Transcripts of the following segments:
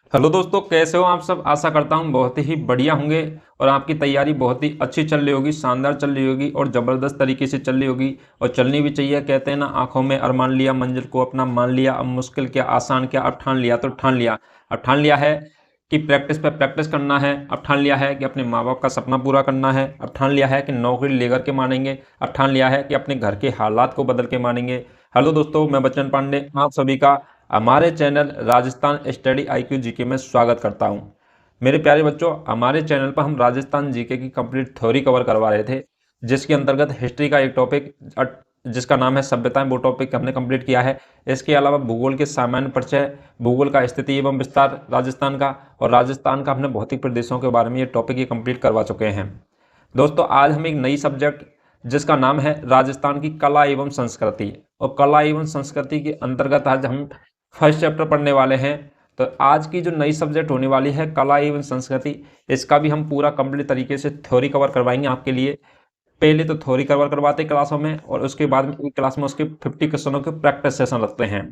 Hello दोस्तों, कैसे हो आप सब। आशा करता हूँ बहुत ही बढ़िया होंगे और आपकी तैयारी बहुत ही अच्छी चल रही होगी, शानदार चल रही होगी और ज़बरदस्त तरीके से चल रही होगी। और चलनी भी चाहिए। कहते हैं ना, आंखों में अरमान लिया, मंजिल को अपना मान लिया। अब मुश्किल क्या, आसान क्या, अब ठान लिया तो ठान लिया। अब ठान लिया है कि प्रैक्टिस पे प्रैक्टिस करना है। अब ठान लिया है कि अपने माँ बाप का सपना पूरा करना है। अब ठान लिया है कि नौकरी लेकर के मानेंगे। अब ठान लिया है कि अपने घर के हालात को बदल के मानेंगे। हेलो दोस्तों, मैं बच्चन पांडे आप सभी का हमारे channel Rajasthan study IQ GK में स्वागत करता हूं। मेरे प्यारे बच्चों, हमारे चैनल पर हम राजस्थान जीके की कंप्लीट थ्योरी कवर करवा रहे थे, जिसके अंतर्गत हिस्ट्री का एक टॉपिक जिसका नाम है सभ्यताएं, वो टॉपिक हमने कंप्लीट किया है। इसके अलावा भूगोल के सामान्य परिचय, भूगोल का स्थिति एवं विस्तार राजस्थान का, और राजस्थान का हमने भौतिक प्रदेशों के बारे में ये टॉपिक ये कंप्लीट करवा चुके हैं। दोस्तों, आज हम एक नई सब्जेक्ट जिसका नाम है राजस्थान की कला एवं संस्कृति, और कला एवं संस्कृति के अंतर्गत आज हम फर्स्ट चैप्टर पढ़ने वाले हैं। तो आज की जो नई सब्जेक्ट होने वाली है कला एवं संस्कृति, इसका भी हम पूरा कंप्लीट तरीके से थ्योरी कवर करवाएंगे आपके लिए। पहले तो थ्योरी कवर करवाते हैं क्लासों में, और उसके बाद में एक क्लास में उसके 50 क्वेश्चनों के प्रैक्टिस सेशन रखते हैं।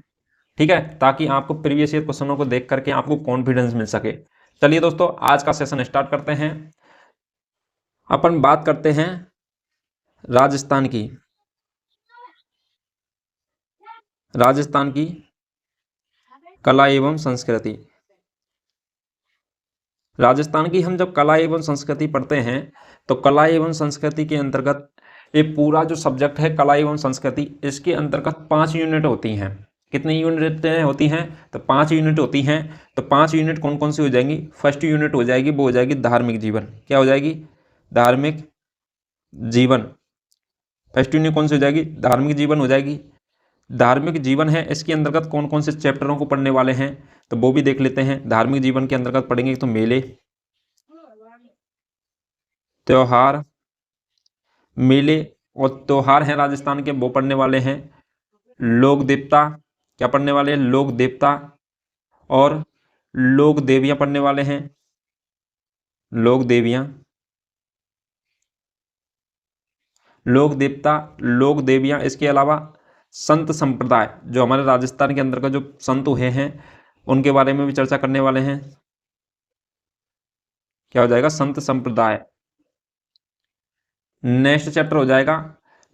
ठीक है, ताकि आपको प्रीवियस ईयर क्वेश्चनों को देख करके आपको कॉन्फिडेंस मिल सके। चलिए दोस्तों, आज का सेशन स्टार्ट करते हैं। अपन बात करते हैं राजस्थान की राजस्थान की कला एवं संस्कृति। राजस्थान की हम जब कला एवं संस्कृति पढ़ते हैं, तो कला एवं संस्कृति के अंतर्गत ये पूरा जो सब्जेक्ट है कला एवं संस्कृति, इसके अंतर्गत 5 यूनिट होती हैं। कितनी यूनिट होती हैं? तो 5 यूनिट होती हैं। तो 5 यूनिट कौन कौन सी हो जाएंगी? फर्स्ट यूनिट हो जाएगी, वो हो जाएगी धार्मिक जीवन। क्या हो जाएगी? धार्मिक जीवन। फर्स्ट यूनिट कौन सी हो जाएगी? धार्मिक जीवन हो जाएगी। धार्मिक जीवन है, इसके अंतर्गत कौन कौन से चैप्टरों को पढ़ने वाले हैं, तो वो भी देख लेते हैं। धार्मिक जीवन के अंतर्गत पढ़ेंगे तो मेले, त्योहार, मेले और त्योहार हैं राजस्थान के, वो पढ़ने वाले हैं। लोक देवता, क्या पढ़ने वाले हैं? लोक देवता और लोक देवियां पढ़ने वाले हैं। लोक देवियां, लोक देवता, लोक देवियां। इसके अलावा संत संप्रदाय, जो हमारे राजस्थान के अंदर का जो संत हुए हैं, उनके बारे में भी चर्चा करने वाले हैं। क्या हो जाएगा? संत संप्रदाय। नेक्स्ट चैप्टर हो जाएगा।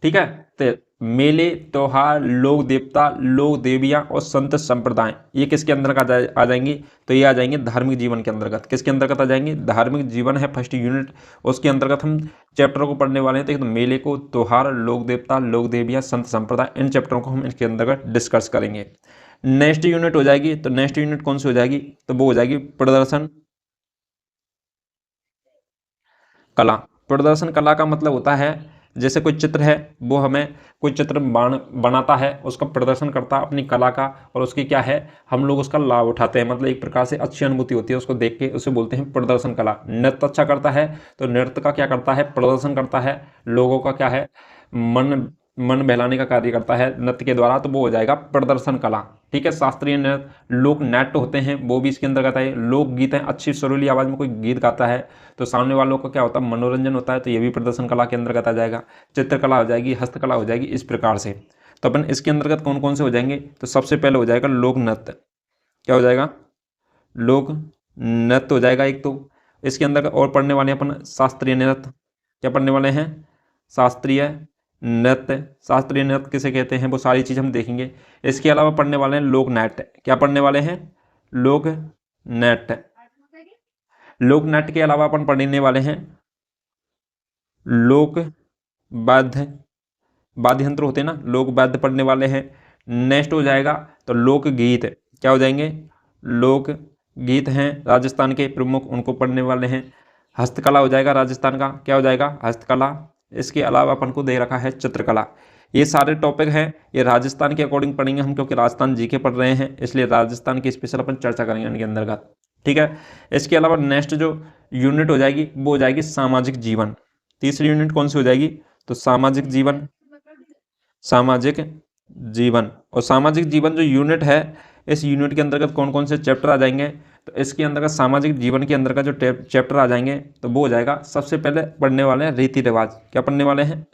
ठीक है, तो मेले, त्योहार, लोक देवता, लोक देवियां और संत संप्रदाय, ये किसके अंदर आ जाएंगी? तो ये आ जाएंगे धार्मिक जीवन के अंतर्गत। किसके अंतर्गत आ जाएंगे? धार्मिक जीवन है फर्स्ट यूनिट, उसके अंतर्गत हम चैप्टरों को पढ़ने वाले हैं। तो एक तो मेले को, त्योहार, लोक देवता, लोक देवियां, संत संप्रदाय, इन चैप्टरों को हम इसके अंतर्गत डिस्कस करेंगे। नेक्स्ट यूनिट हो जाएगी, तो नेक्स्ट यूनिट कौन सी हो जाएगी? तो वो हो जाएगी प्रदर्शन कला। प्रदर्शन कला का मतलब होता है, जैसे कोई चित्र है, वो हमें कोई चित्र बनाता है, उसका प्रदर्शन करता है अपनी कला का, और उसकी क्या है, हम लोग उसका लाभ उठाते हैं। मतलब एक प्रकार से अच्छी अनुभूति होती है उसको देख के, उसे बोलते हैं प्रदर्शन कला। नृत्य अच्छा करता है, तो नृत्य का क्या करता है? प्रदर्शन करता है। लोगों का क्या है? मन मन बहलाने का कार्य करता है नृत्य के द्वारा, तो वो हो जाएगा प्रदर्शन कला। ठीक है, शास्त्रीय नृत्य, लोक नाट्य होते हैं, वो भी इसके अंतर्गत है। लोकगीत है, अच्छी सुरीली आवाज में कोई गीत गाता है, तो सामने वालों का क्या होता है? मनोरंजन होता है, तो ये भी प्रदर्शन कला के अंतर्गत आ जाएगा। चित्रकला हो जाएगी, हस्तकला हो जाएगी, इस प्रकार से। तो अपन इसके अंतर्गत कौन कौन से हो जाएंगे? तो सबसे पहले हो जाएगा लोक नृत्य। क्या हो जाएगा? लोक नृत्य हो जाएगा एक तो। इसके अंदर और पढ़ने वाले अपन शास्त्रीय नृत्य। क्या पढ़ने वाले हैं? शास्त्रीय नृत्य। शास्त्रीय नृत्य किसे कहते हैं, वो सारी चीज़ हम देखेंगे। इसके अलावा पढ़ने वाले हैं लोक नाट्य। क्या पढ़ने वाले हैं? लोक नाट्य। लोक नाट्य के अलावा अपन पढ़ने वाले हैं लोक वाद्य, वाद्य यंत्र होते हैं ना, लोक वाद्य पढ़ने वाले हैं। नेक्स्ट हो जाएगा तो लोक गीत। क्या हो जाएंगे? लोक गीत हैं राजस्थान के प्रमुख, उनको पढ़ने वाले हैं। हस्तकला हो जाएगा राजस्थान का। क्या हो जाएगा? हस्तकला। इसके अलावा अपन को दे रखा है चित्रकला। ये सारे टॉपिक हैं, ये राजस्थान के अकॉर्डिंग पढ़ेंगे हम, क्योंकि राजस्थान जीके पढ़ रहे हैं, इसलिए राजस्थान की स्पेशल अपन चर्चा करेंगे इनके अंतर्गत। ठीक है, इसके अलावा नेक्स्ट जो यूनिट हो जाएगी वो हो जाएगी सामाजिक जीवन। तीसरी यूनिट कौन सी हो जाएगी? तो सामाजिक जीवन। सामाजिक जीवन, और सामाजिक जीवन जो यूनिट है, इस यूनिट के अंतर्गत कौन कौन से चैप्टर आ जाएंगे? तो इसके अंतर्गत सामाजिक जीवन के अंतर्गत जो चैप्टर आ जाएंगे, तो वो हो जाएगा, सबसे पहले पढ़ने वाले हैं रीति रिवाज। क्या पढ़ने वाले हैं?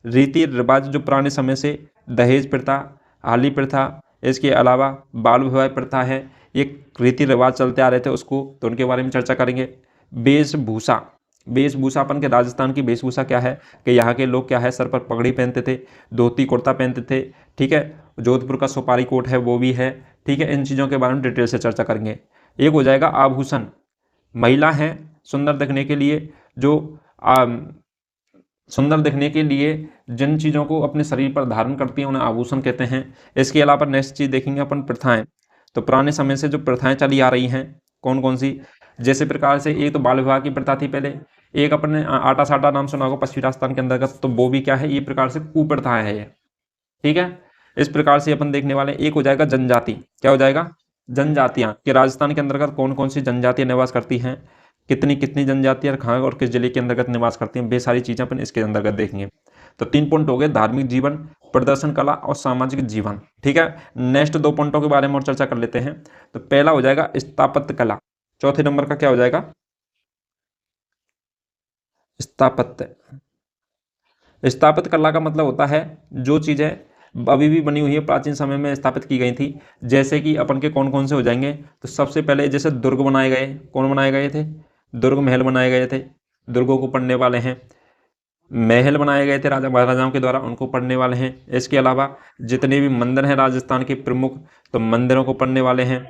रीति रिवाज, जो पुराने समय से दहेज प्रथा, हाली प्रथा, इसके अलावा बाल विवाह प्रथा है, एक रीति रिवाज चलते आ रहे थे उसको, तो उनके बारे में चर्चा करेंगे। वेशभूषा, वेशभूषा अपन के राजस्थान की वेशभूषा क्या है कि यहाँ के लोग क्या है सर पर पगड़ी पहनते थे, धोती कुर्ता पहनते थे, ठीक है। जोधपुर का सुपारी कोट है वो भी है, ठीक है। इन चीज़ों के बारे में डिटेल से चर्चा करेंगे। एक हो जाएगा आभूषण, महिला हैं सुंदर दिखने के लिए, जो सुंदर दिखने के लिए जिन चीज़ों को अपने शरीर पर धारण करती हैं उन्हें आभूषण कहते हैं। इसके अलावा नेक्स्ट चीज़ देखेंगे अपन प्रथाएं। तो पुराने समय से जो प्रथाएं चली आ रही हैं कौन कौन सी, जैसे प्रकार से एक तो बाल विवाह की प्रथा थी पहले, एक अपने आटा साटा नाम सुना होगा पश्चिमी राजस्थान के अंतर्गत, तो वो भी क्या है ये प्रकार से कुप्रथाएं है ये, ठीक है। इस प्रकार से अपन देखने वाले। एक हो जाएगा जनजाति, क्या हो जाएगा जनजातियां, कि राजस्थान के अंतर्गत कौन कौन सी जनजातियां निवास करती हैं, कितनी कितनी जनजातियां कहाँ और किस जिले के अंतर्गत निवास करती हैं, वे सारी चीजें अपन इसके अंतर्गत देखेंगे। तो 3 पॉइंट हो गए, धार्मिक जीवन, प्रदर्शन कला और सामाजिक जीवन, ठीक है। नेक्स्ट 2 पॉइंटों के बारे में और चर्चा कर लेते हैं। तो पहला हो जाएगा स्थापत्य कला, चौथे नंबर का क्या हो जाएगा स्थापत्य। स्थापत्य कला का मतलब होता है जो चीजें अभी भी बनी हुई है प्राचीन समय में स्थापित की गई थी, जैसे कि अपन के कौन कौन से हो जाएंगे। तो सबसे पहले जैसे दुर्ग बनाए गए, कौन बनाए गए थे, दुर्ग महल बनाए गए थे, दुर्गों को पढ़ने वाले हैं। महल बनाए गए थे राजा महाराजाओं के द्वारा, उनको पढ़ने वाले हैं। इसके अलावा जितने भी मंदिर हैं राजस्थान के प्रमुख, तो मंदिरों को पढ़ने वाले हैं।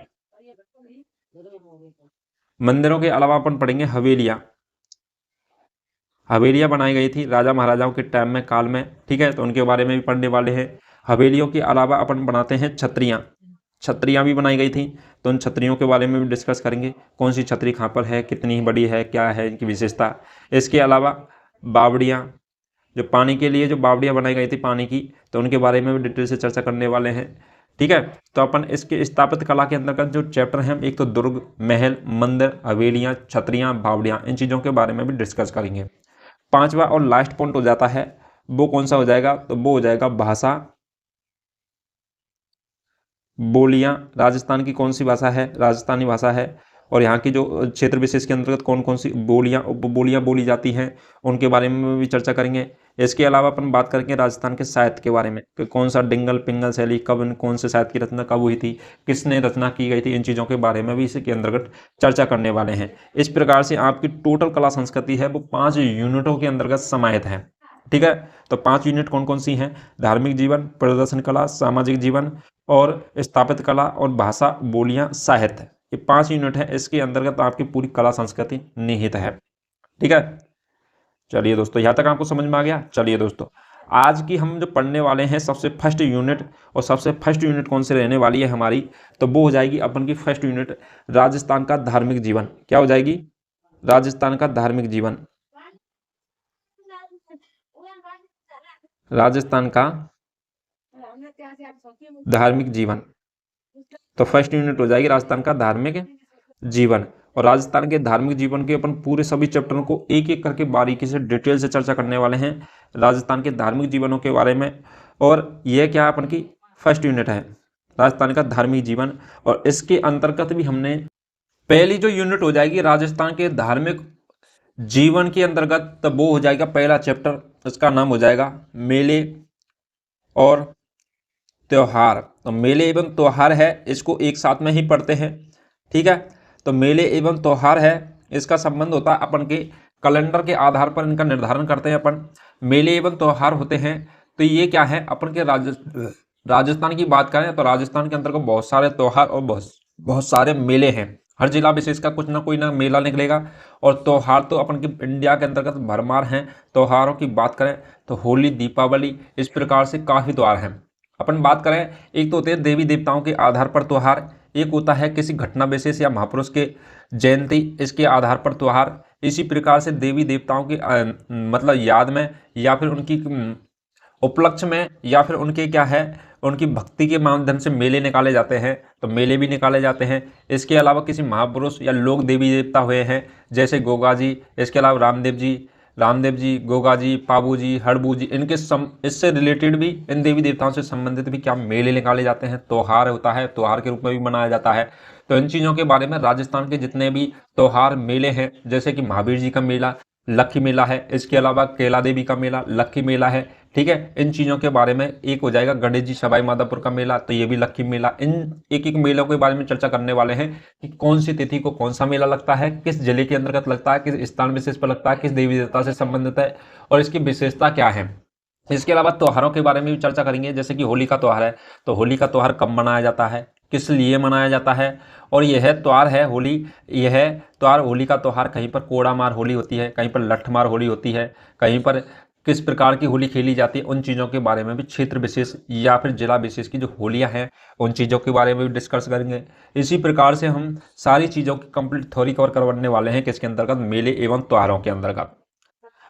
मंदिरों के अलावा अपन पढ़ेंगे हवेलियां, हवेलियां बनाई गई थी राजा महाराजाओं के टाइम में काल में, ठीक है, तो उनके बारे में भी पढ़ने वाले हैं। हवेलियों के अलावा अपन बनाते हैं छत्रियां, छत्रियां भी बनाई गई थी, तो उन छत्रियों के बारे में भी डिस्कस करेंगे, कौन सी छतरी कहाँ पर है, कितनी बड़ी है, क्या है इनकी विशेषता। इसके अलावा बावड़ियाँ, जो पानी के लिए जो बावड़ियाँ बनाई गई थी पानी की, तो उनके बारे में भी डिटेल से चर्चा करने वाले हैं, ठीक है। तो अपन इसके स्थापत्य कला के अंतर्गत जो चैप्टर हैं, एक तो दुर्ग, महल, मंदिर, हवेलियाँ, छतरियाँ, बावड़ियाँ, इन चीज़ों के बारे में भी डिस्कस करेंगे। 5वां और लास्ट पॉइंट हो जाता है, वो कौन सा हो जाएगा, तो वो हो जाएगा भाषा, बोलियां। राजस्थान की कौन सी भाषा है, राजस्थानी भाषा है, और यहाँ की जो क्षेत्र विशेष के अंतर्गत कौन कौन सी बोलियां बोली जाती हैं, उनके बारे में भी चर्चा करेंगे। इसके अलावा अपन बात करेंगे राजस्थान के साहित्य के बारे में, कि कौन सा डिंगल पिंगल शैली कब, कौन से साहित्य की रचना कब हुई थी, किसने रचना की गई थी, इन चीज़ों के बारे में भी इसके अंतर्गत चर्चा करने वाले हैं। इस प्रकार से आपकी टोटल कला संस्कृति है वो 5 यूनिटों के अंतर्गत समाहित है, ठीक है। तो 5 यूनिट कौन कौन सी हैं, धार्मिक जीवन, प्रदर्शन कला, सामाजिक जीवन और स्थापत्य कला और भाषा, बोलियां, साहित्य, ये 5 यूनिट है। इसके अंतर्गत आपकी पूरी कला संस्कृति निहित है, ठीक है। चलिए दोस्तों, यहाँ तक आपको समझ में आ गया। चलिए दोस्तों, आज की हम जो पढ़ने वाले हैं सबसे फर्स्ट यूनिट, और सबसे फर्स्ट यूनिट कौन से रहने वाली है हमारी, तो वो हो जाएगी अपन की फर्स्ट यूनिट राजस्थान का धार्मिक जीवन। क्या हो जाएगी, राजस्थान का धार्मिक जीवन, राजस्थान का धार्मिक जीवन। तो फर्स्ट यूनिट हो जाएगी राजस्थान का धार्मिक जीवन, और राजस्थान के धार्मिक जीवन के अपन पूरे सभी चैप्टरों को एक एक करके बारीकी से डिटेल से चर्चा करने वाले हैं राजस्थान के धार्मिक जीवनों के बारे में। और यह क्या अपन की फर्स्ट यूनिट है, राजस्थान का धार्मिक जीवन। और इसके अंतर्गत भी हमने पहली जो यूनिट हो जाएगी राजस्थान के धार्मिक जीवन के अंतर्गत, तब वो हो जाएगा पहला चैप्टर, इसका नाम हो जाएगा मेले और त्योहार। तो मेले एवं त्योहार है, इसको एक साथ में ही पढ़ते हैं, ठीक है। तो मेले एवं त्योहार है, इसका संबंध होता है अपन के कैलेंडर के आधार पर इनका निर्धारण करते हैं अपन। मेले एवं त्योहार होते हैं, तो ये क्या है अपन के राजस्थान की बात करें तो राजस्थान के अंतर्गत बहुत सारे त्योहार और बहुत सारे मेले हैं। हर जिला विशेष का कुछ ना कोई ना मेला निकलेगा, और त्योहार तो अपन के इंडिया के अंतर्गत भरमार हैं। त्योहारों की बात करें तो होली, दीपावली, इस प्रकार से काफ़ी त्योहार हैं। अपन बात करें, एक तो होते हैं देवी देवताओं के आधार पर त्योहार, एक होता है किसी घटना विशेष या महापुरुष के जयंती, इसके आधार पर त्योहार। इसी प्रकार से देवी देवताओं के मतलब याद में, या फिर उनकी उपलक्ष्य में, या फिर उनके क्या है उनकी भक्ति के माध्यम से मेले निकाले जाते हैं, तो मेले भी निकाले जाते हैं। इसके अलावा किसी महापुरुष या लोग देवी देवता हुए हैं, जैसे गोगा जी, इसके अलावा रामदेव जी, गोगा जी, पाबू जी, हड़बू जी, इनके इससे रिलेटेड भी, इन देवी देवताओं से संबंधित भी क्या मेले निकाले जाते हैं, त्योहार होता है, त्योहार के रूप में भी मनाया जाता है। तो इन चीज़ों के बारे में राजस्थान के जितने भी त्योहार मेले हैं, जैसे कि महावीर जी का मेला, लक्की मेला है, इसके अलावा कैला देवी का मेला, लक्की मेला है। ठीक है, इन चीज़ों के बारे में। एक हो जाएगा गणेश जी सवाई माधोपुर का मेला, तो ये भी लक्की मेला। इन एक एक मेलों के बारे में चर्चा करने वाले हैं कि कौन सी तिथि को कौन सा मेला लगता है, किस जिले के अंतर्गत लगता है, किस स्थान विशेष पर लगता है, किस देवी देवता से संबंधित है और इसकी विशेषता क्या है। इसके अलावा त्योहारों के बारे में भी चर्चा करेंगे, जैसे कि होली का त्यौहार है, तो होली का त्यौहार कब मनाया जाता है, किस लिए मनाया जाता है। और यह त्यौहार है होली, यह त्यौहार होली का त्यौहार कहीं पर कोड़ा मार होली होती है, कहीं पर लठ मार होली होती है, कहीं पर किस प्रकार की होली खेली जाती है, उन चीज़ों के बारे में भी क्षेत्र विशेष या फिर जिला विशेष की जो होलियां हैं उन चीज़ों के बारे में भी डिस्कस करेंगे। इसी प्रकार से हम सारी चीज़ों की कंप्लीट थ्योरी कवर करवाने वाले हैं किसके अंतर्गत, मेले एवं त्योहारों के अंतर्गत।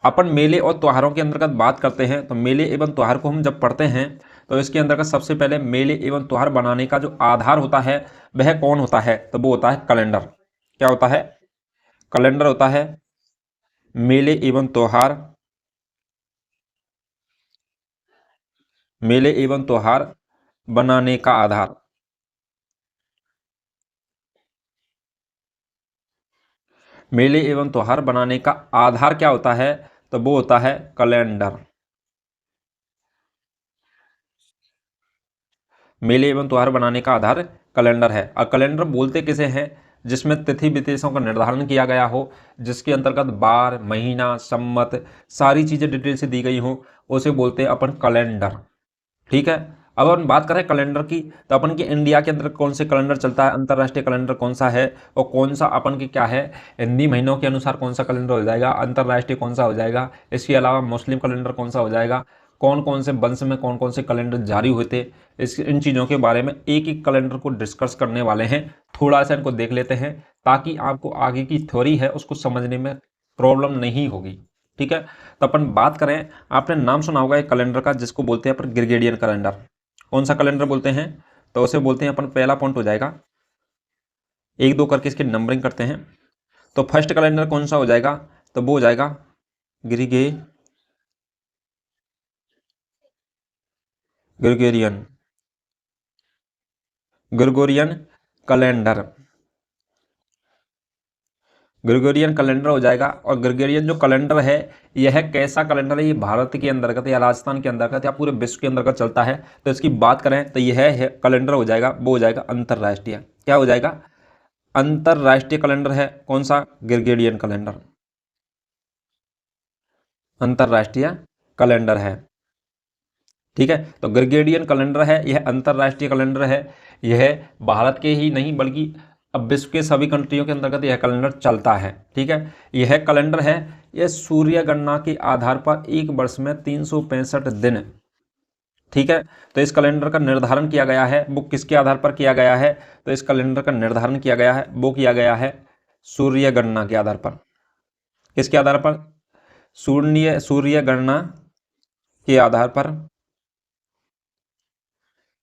अपन मेले और त्योहारों के अंतर्गत बात करते हैं, तो मेले एवं त्योहार को हम जब पढ़ते हैं तो इसके अंतर्गत सबसे पहले मेले एवं त्योहार बनाने का जो आधार होता है वह कौन होता है, तो वो होता है कैलेंडर। क्या होता है, कैलेंडर होता है मेले एवं त्योहार, मेले एवं त्योहार बनाने का आधार। मेले एवं त्योहार बनाने का आधार क्या होता है, तो वो होता है कैलेंडर। मेले एवं त्योहार बनाने का आधार कैलेंडर है। और कैलेंडर बोलते किसे हैं, जिसमें तिथि विशेषों का निर्धारण किया गया हो, जिसके अंतर्गत बार, महीना, सम्मत सारी चीज़ें डिटेल से दी गई हो, उसे बोलते हैं अपन कैलेंडर। ठीक है, अब अपन बात करें कैलेंडर की, तो अपन के इंडिया के अंदर कौन से कैलेंडर चलता है, अंतर्राष्ट्रीय कैलेंडर कौन सा है और कौन सा अपन के क्या है, हिंदी महीनों के अनुसार कौन सा कैलेंडर हो जाएगा, अंतर्राष्ट्रीय कौन सा हो जाएगा, इसके अलावा मुस्लिम कैलेंडर कौन सा हो जाएगा, कौन कौन से वंश में कौन कौन से कैलेंडर जारी हुए थे, इन चीज़ों के बारे में एक एक कैलेंडर को डिस्कस करने वाले हैं। थोड़ा सा इनको देख लेते हैं ताकि आपको आगे की थ्योरी है उसको समझने में प्रॉब्लम नहीं होगी। ठीक है, तो अपन बात करें, आपने नाम सुना होगा एक कैलेंडर का जिसको बोलते हैं अपन ग्रेगोरियन कैलेंडर। कौन सा कैलेंडर बोलते हैं, तो उसे बोलते हैं अपन, पहला पॉइंट हो जाएगा, एक दो करके इसकी नंबरिंग करते हैं। तो फर्स्ट कैलेंडर कौन सा हो जाएगा, तो वो हो जाएगा Gregorian Gregorian calendar. Gregorian calendar हो जाएगा। और ग्रेगोरियन जो कैलेंडर है यह कैसा कैलेंडर है, ये भारत के अंतर्गत या राजस्थान के अंतर्गत या पूरे विश्व के अंतर्गत चलता है। तो इसकी बात करें तो यह है कैलेंडर हो जाएगा, वो हो जाएगा अंतर्राष्ट्रीय। क्या हो जाएगा, अंतर्राष्ट्रीय कैलेंडर है कौन सा, ग्रेगोरियन कैलेंडर, अंतर्राष्ट्रीय कैलेंडर है। ठीक है, तो ग्रेगोरियन कैलेंडर है, यह अंतर्राष्ट्रीय कैलेंडर है, यह भारत के ही नहीं बल्कि अब विश्व के सभी कंट्रियों के अंतर्गत यह कैलेंडर चलता है। ठीक है, यह कैलेंडर है, यह सूर्य गणना के आधार पर एक वर्ष में 365 दिन। ठीक है, तो इस कैलेंडर का निर्धारण किया गया है, वो किसके आधार पर किया गया है, तो इस कैलेंडर का निर्धारण किया गया है, वो किया गया है सूर्य गणना के आधार पर। किसके आधार पर, सूर्य गणना के आधार पर।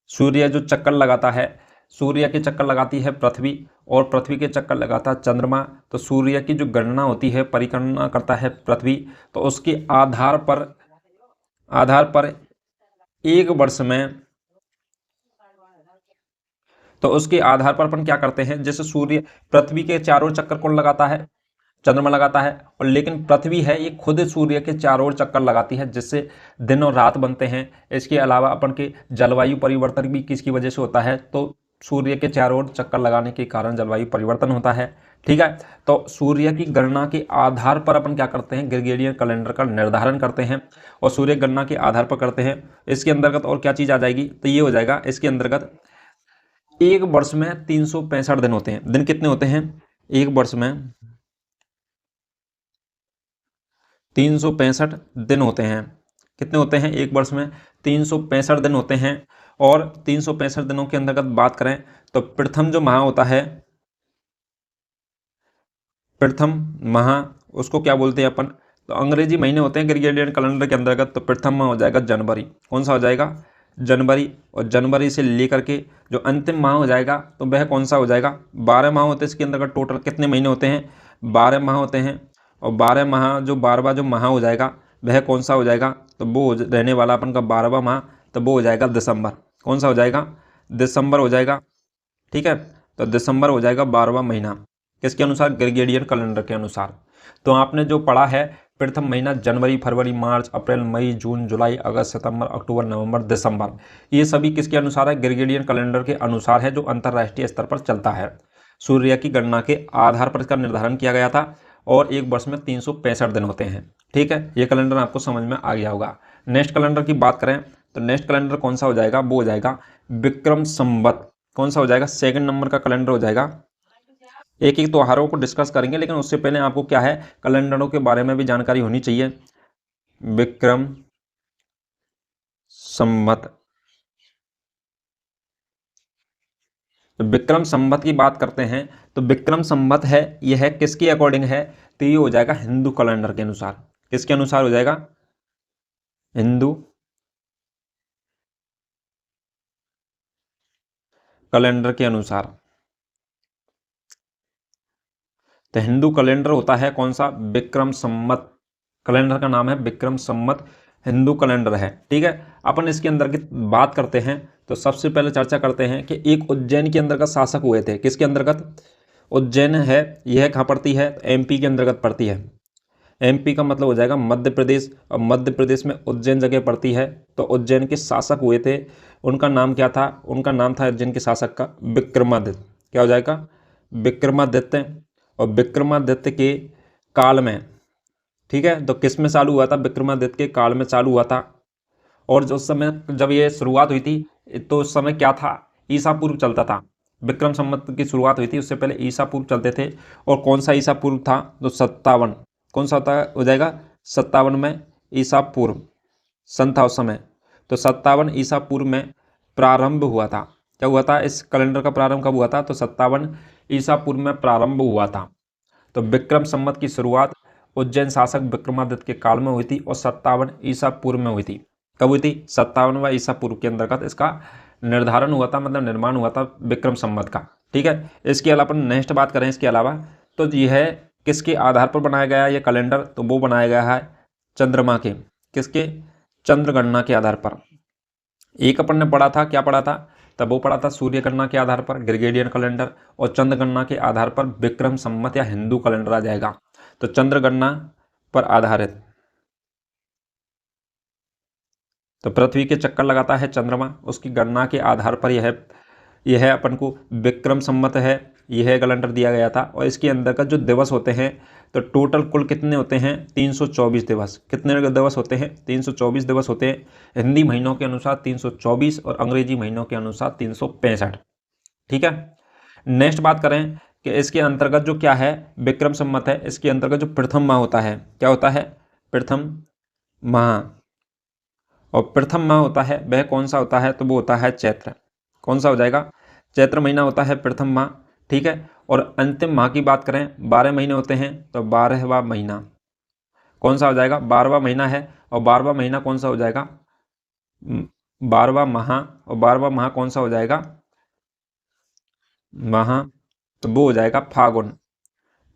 सूर्य जो चक्कर लगाता है, सूर्य के चक्कर लगाती है पृथ्वी और पृथ्वी के चक्कर लगाता है चंद्रमा। तो सूर्य की जो गणना होती है, परिगणना करता है पृथ्वी, तो उसके आधार पर एक वर्ष में, तो उसके आधार पर अपन क्या करते हैं, जैसे सूर्य, पृथ्वी के चारों चक्कर कौन लगाता है, चंद्रमा लगाता है, और लेकिन पृथ्वी है ये खुद सूर्य के चारों ओर चक्कर लगाती है, जिससे दिन और रात बनते हैं। इसके अलावा अपन के जलवायु परिवर्तन भी किसकी वजह से होता है, तो सूर्य के चारों ओर चक्कर लगाने के कारण जलवायु परिवर्तन होता है। ठीक है, तो सूर्य की गणना के आधार पर अपन क्या करते हैं, ग्रेगोरियन कैलेंडर का निर्धारण करते हैं और सूर्य गणना के आधार पर करते हैं। इसके अंतर्गत और क्या चीज़ आ जाएगी, तो ये हो जाएगा, इसके अंतर्गत एक वर्ष में 365 दिन होते हैं। दिन कितने होते हैं, एक वर्ष में 365 दिन होते हैं। कितने होते हैं, एक वर्ष में 365 दिन होते हैं। और 365 दिनों के अंतर्गत बात करें तो प्रथम जो माह होता है, प्रथम माह उसको क्या बोलते हैं अपन, तो अंग्रेजी महीने होते हैं ग्रेगोरियन कैलेंडर के अंतर्गत। तो प्रथम माह हो जाएगा जनवरी। कौन सा हो जाएगा, जनवरी। और जनवरी से लेकर के जो अंतिम माह हो जाएगा तो वह कौन सा हो जाएगा, 12 माह होते हैं इसके अंतर्गत। टोटल कितने महीने होते हैं, 12 माह होते हैं। और 12 माह जो 12वां जो माह हो जाएगा वह कौन सा हो जाएगा, तो वो रहने वाला अपन का 12वां माह, तो वो हो जाएगा दिसंबर। कौन सा हो जाएगा, दिसंबर हो जाएगा। ठीक है, तो दिसंबर हो जाएगा 12वां महीना, किसके अनुसार, ग्रेगोरियन कैलेंडर के अनुसार। तो आपने जो पढ़ा है प्रथम महीना जनवरी, फरवरी, मार्च, अप्रैल, मई, जून, जुलाई, अगस्त, सितंबर, अक्टूबर, नवंबर, दिसंबर। ये सभी किसके अनुसार है? ग्रेगोरियन कैलेंडर के अनुसार है, जो अंतरराष्ट्रीय स्तर पर चलता है। सूर्य की गणना के आधार पर इसका निर्धारण किया गया था और एक वर्ष में 365 दिन होते हैं। ठीक है, ये कैलेंडर आपको समझ में आ गया होगा। नेक्स्ट कैलेंडर की बात करें तो नेक्स्ट कैलेंडर कौन सा हो जाएगा? वो हो जाएगा विक्रम संवत। कौन सा हो जाएगा? सेकंड नंबर का कैलेंडर हो जाएगा। एक एक त्योहारों को डिस्कस करेंगे, लेकिन उससे पहले आपको क्या है, कैलेंडरों के बारे में भी जानकारी होनी चाहिए। विक्रम संवत, तो विक्रम संवत की बात करते हैं तो विक्रम संवत है, यह है किसके अकॉर्डिंग है? तो ये हो जाएगा हिंदू कैलेंडर के अनुसार। किसके अनुसार हो जाएगा? हिंदू कैलेंडर के अनुसार। तो हिंदू कैलेंडर होता है कौन सा? विक्रम संवत। कैलेंडर का नाम है विक्रम संवत, हिंदू कैलेंडर है। ठीक है, अपन इसके अंदर की बात करते हैं तो सबसे पहले चर्चा करते हैं कि एक उज्जैन के अंतर्गत शासक हुए थे। किसके अंतर्गत? उज्जैन है, यह कहाँ पड़ती है? एमपी के अंतर्गत पड़ती है। एमपी का मतलब हो जाएगा मध्य प्रदेश, और मध्य प्रदेश में उज्जैन जगह पड़ती है। तो उज्जैन के शासक हुए थे, उनका नाम क्या था? उनका नाम था उज्जैन के शासक का विक्रमादित्य। क्या हो जाएगा? विक्रमादित्य। और विक्रमादित्य के काल में, ठीक है, तो किस में चालू हुआ था? विक्रमादित्य के काल में चालू हुआ था। और जो उस समय जब ये शुरुआत हुई थी तो उस समय क्या था? ईसा पूर्व चलता था। विक्रम संवत की शुरुआत हुई थी, उससे पहले ईसा पूर्व चलते थे। और कौन सा ईसा पूर्व था? तो 57। कौन सा होता हो जाएगा? 57 में ईसा पूर्व सन था उस समय। तो 57 ईसा पूर्व में प्रारंभ हुआ था। क्या हुआ था? इस कैलेंडर का प्रारंभ कब हुआ था? तो 57 ईसा पूर्व में प्रारंभ हुआ था। तो विक्रम संवत की शुरुआत उज्जैन शासक विक्रमादित्य के काल में हुई थी और 57 ईसा पूर्व में हुई थी। कब हुई थी? 57वां ईसा पूर्व के अंतर्गत इसका निर्धारण हुआ था, मतलब निर्माण हुआ था विक्रम संवत का। ठीक है, इसके अलावा अपन नेक्स्ट बात करें इसके अलावा तो यह किसके आधार पर बनाया गया है ये कैलेंडर? तो वो बनाया गया है चंद्रमा के। किसके? चंद्र गणना के आधार पर। एक अपन ने पढ़ा था, क्या पढ़ा था? तब वो पढ़ा था सूर्य गणना के आधार पर ग्रेगोरियन कैलेंडर, और चंद्र गणना के आधार पर विक्रम संवत या हिंदू कैलेंडर आ जाएगा। तो चंद्र गणना पर आधारित, तो पृथ्वी के चक्कर लगाता है चंद्रमा, उसकी गणना के आधार पर यह अपन को विक्रम संवत है, यह कैलेंडर दिया गया था। और इसके अंदर का जो दिवस होते हैं तो टोटल कुल कितने होते हैं? 324 दिवस। कितने दिवस होते हैं? 324 दिवस होते हैं। हिंदी महीनों के अनुसार 324 और अंग्रेजी महीनों के अनुसार 365। ठीक है, नेक्स्ट बात करें कि इसके अंतर्गत जो क्या है विक्रम संवत है, इसके अंतर्गत जो प्रथम माह होता है, क्या होता है? प्रथम माह। और प्रथम माह होता है वह कौन सा होता है? तो वो होता है चैत्र। कौन सा हो जाएगा? चैत्र महीना होता है प्रथम माह। ठीक है, और अंतिम माह की बात करें, 12 महीने होते हैं तो 12वां महीना कौन सा हो जाएगा? 12वां महीना है। और 12वां महीना कौन सा हो जाएगा? 12वां माह। और 12वां माह कौन सा हो जाएगा? माह, तो वो हो जाएगा फागुन।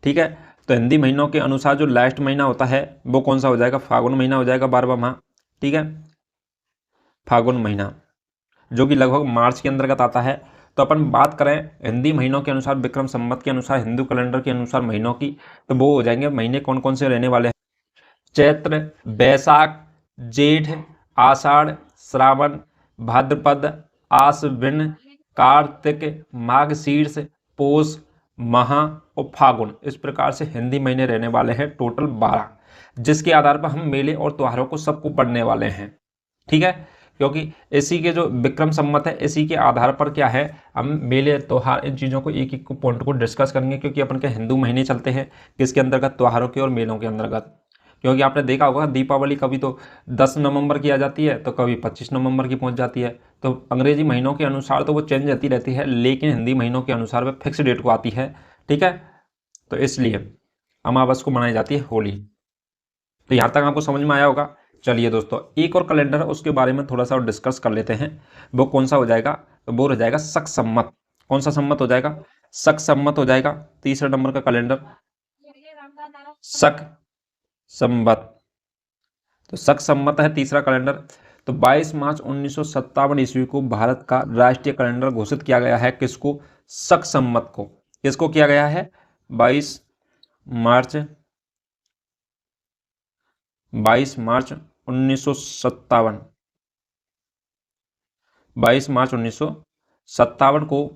ठीक है, तो हिंदी महीनों के अनुसार जो लास्ट महीना होता है वो कौन सा हो जाएगा? फागुन महीना हो जाएगा 12वां माह। ठीक है, फागुन महीना जो कि लगभग मार्च के अंतर्गत आता है। तो अपन बात करें हिंदी महीनों के अनुसार विक्रम संवत के अनुसार हिंदू कैलेंडर के अनुसार महीनों की, तो वो हो जाएंगे महीने कौन कौन से रहने वाले हैं? चैत्र, बैसाख, जेठ, आषाढ़, श्रावण, भाद्रपद, आश्विन, कार्तिक, माघशीर्ष, पौष, महा और फागुन। इस प्रकार से हिंदी महीने रहने वाले हैं टोटल 12, जिसके आधार पर हम मेले और त्योहारों को सबको पढ़ने वाले हैं। ठीक है, क्योंकि इसी के जो विक्रम संवत है इसी के आधार पर क्या है, हम मेले त्योहार इन चीज़ों को एक एक पॉइंट को डिस्कस करेंगे, क्योंकि अपन के हिंदू महीने चलते हैं किसके अंतर्गत? त्योहारों के और मेलों के अंतर्गत। क्योंकि आपने देखा होगा दीपावली कभी तो 10 नवंबर की आ जाती है तो कभी 25 नवंबर की पहुंच जाती है। तो अंग्रेजी महीनों के अनुसार तो वो चेंज होती रहती है, लेकिन हिंदी महीनों के अनुसार वह फिक्स डेट को आती है। ठीक है, तो इसलिए अमावस को मनाई जाती है होली। तो यहाँ तक आपको समझ में आया होगा। चलिए दोस्तों, एक और कैलेंडर है उसके बारे में थोड़ा सा और डिस्कस कर लेते हैं। वो कौन सा हो जाएगा? तो वो हो जाएगा शक संवत। कौन सा संवत हो जाएगा? शक संवत हो जाएगा। तीसरे नंबर का कैलेंडर शक संवत। तो शक संवत है तीसरा कैलेंडर। तो 22 मार्च 1957 ईस्वी को भारत का राष्ट्रीय कैलेंडर घोषित किया गया है। किसको? शक संवत को। किसको किया गया है? 22 मार्च 22 मार्च 1957। 22 मार्च 1957 को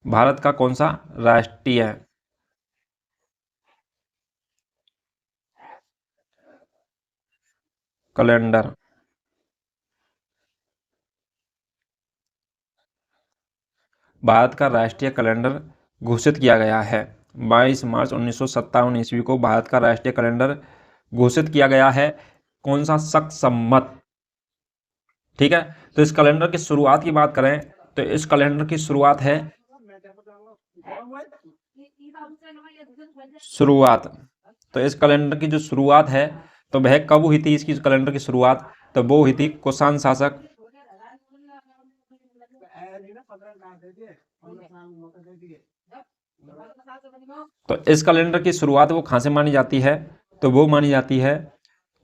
भारत का कौन सा राष्ट्रीय कैलेंडर घोषित किया गया है? 22 मार्च 1957 ईस्वी को भारत का राष्ट्रीय कैलेंडर घोषित किया गया है। कौन सा? शक सम्मत। ठीक है, तो इस कैलेंडर की शुरुआत की बात करें तो इस कैलेंडर की शुरुआत तो इस कैलेंडर की जो शुरुआत है तो वह कब हुई थी? इसकी कैलेंडर की शुरुआत तो वो हुई थी कुषाण शासक तो इस कैलेंडर की शुरुआत वो कहां से मानी जाती है? तो वो मानी जाती है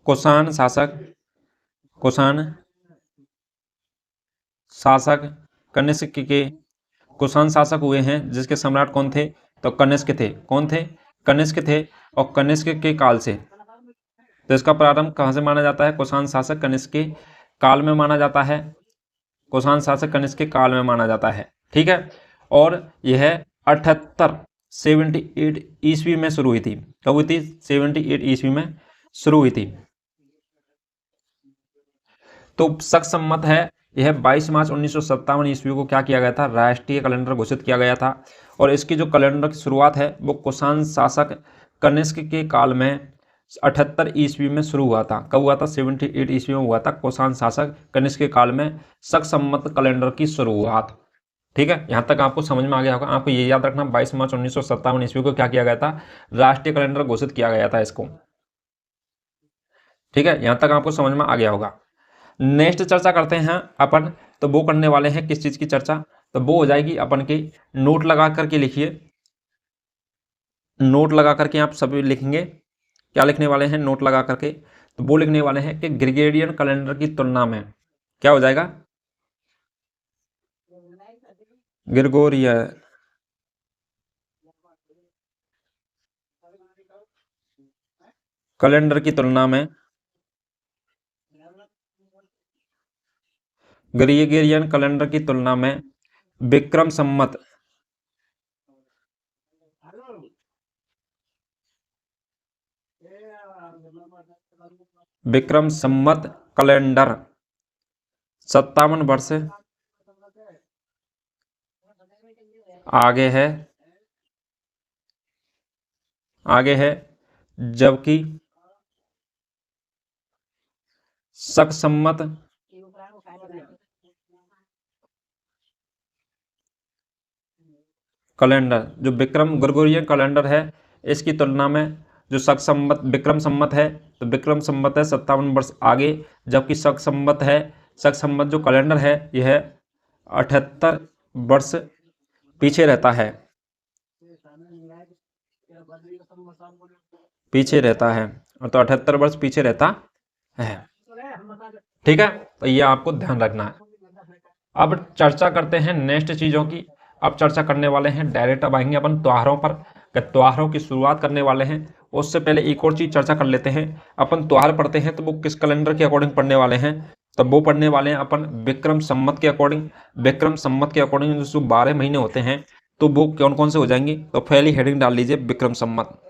कुषाण शासक कनिष्क के। कुषाण शासक हुए हैं जिसके सम्राट कौन थे? तो कनिष्क थे। कौन थे? कनिष्क थे। और कनिष्क के काल से, तो इसका प्रारंभ कहां से माना जाता है? कुषाण शासक कनिष्क के काल में माना जाता है। कुषाण शासक कनिष्क के काल में माना जाता है। ठीक है, और यह 78 ईस्वी में शुरू हुई थी। कब हुई थी? 78 ईस्वी में शुरू हुई थी। तो शक सम्मत है। यह 22 मार्च 1957 ईस्वी को क्या किया गया था? राष्ट्रीय कैलेंडर घोषित किया गया था। और इसकी जो कैलेंडर की शुरुआत है वो कुषाण शासक कनिष्क के काल में 78 ईस्वी में शुरू हुआ था। कब हुआ था? 78 ईस्वी में हुआ था कुषाण शासक कनिष्क के काल में शक सम्मत कैलेंडर की शुरुआत। ठीक है, यहां तक आपको समझ में आ गया होगा। आपको ये याद रखना 22 मार्च 1957 ईस्वी को क्या किया गया था? राष्ट्रीय कैलेंडर घोषित किया गया था इसको। ठीक है, यहां तक आपको समझ में आ गया होगा। नेक्स्ट चर्चा करते हैं अपन, तो वो करने वाले हैं किस चीज की चर्चा? तो वो हो जाएगी अपन की, नोट लगा करके लिखिए। नोट लगा करके आप सभी लिखेंगे। क्या लिखने वाले हैं नोट लगा करके? तो वो लिखने वाले हैं कि ग्रेगोरियन कैलेंडर की तुलना में क्या हो जाएगा? ग्रेगोरियन कैलेंडर की तुलना में ग्रेगोरियन कैलेंडर की तुलना में विक्रम संमत कैलेंडर 57 वर्ष आगे है जबकि शक सम्मत कैलेंडर जो ग्रेगोरियन कैलेंडर है इसकी तुलना में जो शक सम्मत विक्रम सम्मत है, तो विक्रम सम्मत है 57 वर्ष आगे, जबकि शक सम्मत जो कैलेंडर है यह 78 वर्ष पीछे रहता है। तो 78 वर्ष पीछे रहता है। ठीक है, तो ये आपको ध्यान रखना है। अब चर्चा करते हैं नेक्स्ट चीजों की। अब चर्चा करने वाले हैं डायरेक्ट, अब आएंगे अपन त्योहारों पर। त्योहारों की शुरुआत करने वाले हैं। उससे पहले एक और चीज चर्चा कर लेते हैं। अपन त्योहार पढ़ते हैं तो वो किस कैलेंडर के अकॉर्डिंग पढ़ने वाले हैं? तो वो पढ़ने वाले हैं अपन विक्रम संमत के अकॉर्डिंग। विक्रम संमत के अकॉर्डिंग जो 12 महीने होते हैं तो वो कौन कौन से हो जाएंगे? तो पहली हेडिंग डाल लीजिए विक्रम संमत।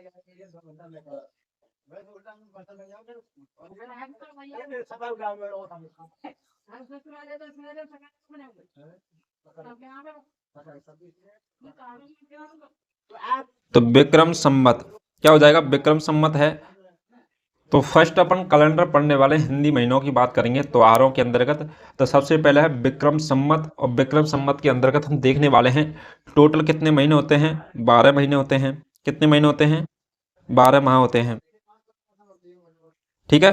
तो विक्रम संमत क्या हो जाएगा? विक्रम संमत है। तो फर्स्ट अपन कैलेंडर पढ़ने वाले हिंदी महीनों की बात करेंगे त्योहारों के अंतर्गत। तो सबसे पहले है विक्रम संमत, और विक्रम संमत के अंतर्गत हम देखने वाले हैं टोटल कितने महीने होते हैं? 12 महीने होते हैं। कितने महीने होते हैं? 12 माह होते हैं। ठीक है,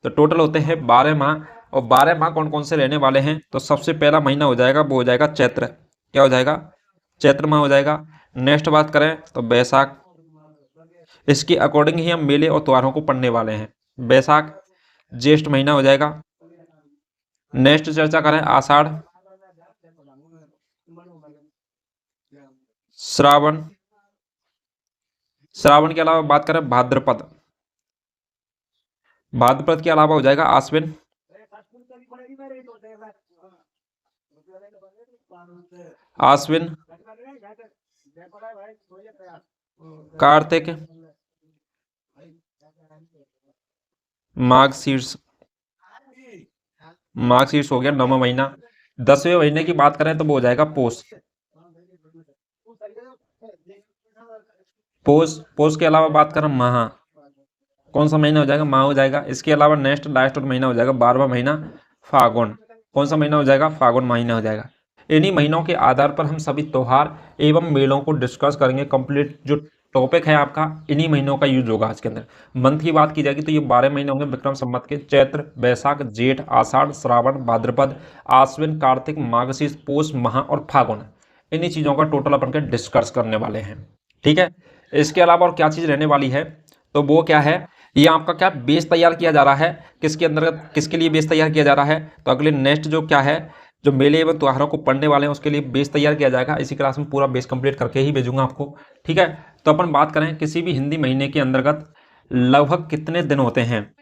तो टोटल होते हैं 12 माह। और 12 माह कौन कौन से रहने वाले हैं? तो सबसे पहला महीना हो जाएगा वो हो जाएगा चैत्र। क्या हो जाएगा? चैत्र माह हो जाएगा। नेक्स्ट बात करें तो बैसाख। इसके अकॉर्डिंग ही हम मेले और त्योहारों को पढ़ने वाले हैं। बैसाख। ज्येष्ठ महीना हो जाएगा। नेक्स्ट चर्चा करें आषाढ़, श्रावण, श्रावण के अलावा बात करें भाद्रपद, भाद्रपद के अलावा हो जाएगा आश्विन, आश्विन, कार्तिक, माघ शीर्ष, माघ शीर्ष हो गया 9वां महीना। 10वें महीने की बात करें तो वो हो जाएगा पोष, पोष, पोष के अलावा बात करें माह, कौन सा महीना हो जाएगा, माह हो जाएगा। इसके अलावा नेक्स्ट लास्ट और महीना हो जाएगा 12वां महीना फागुन, कौन सा महीना हो जाएगा, फागुन महीना हो जाएगा। इन्हीं महीनों के आधार पर हम सभी त्योहार एवं मेलों को डिस्कस करेंगे। कंप्लीट जो टॉपिक है आपका इन्हीं महीनों का यूज होगा आज के अंदर। मंथ की बात की जाएगी तो ये 12 महीने होंगे विक्रम संवत के, चैत्र, वैशाख, जेठ, आषाढ़, श्रावण, भाद्रपद, आश्विन, कार्तिक, मार्गशीर्ष, पौष, माह और फागुन। इन्हीं चीज़ों का टोटल अपन के डिस्कस करने वाले हैं, ठीक है। इसके अलावा और क्या चीज़ रहने वाली है तो वो क्या है, ये आपका क्या बेस तैयार किया जा रहा है, किसके अंतर्गत, किसके लिए बेस तैयार किया जा रहा है, तो अगले नेक्स्ट जो क्या है, जो मेले एवं त्योहारों को पढ़ने वाले हैं उसके लिए बेस तैयार किया जाएगा। इसी क्लास में पूरा बेस कंप्लीट करके ही भेजूंगा आपको, ठीक है। तो अपन बात करें किसी भी हिंदी महीने के अंतर्गत लगभग कितने दिन होते हैं,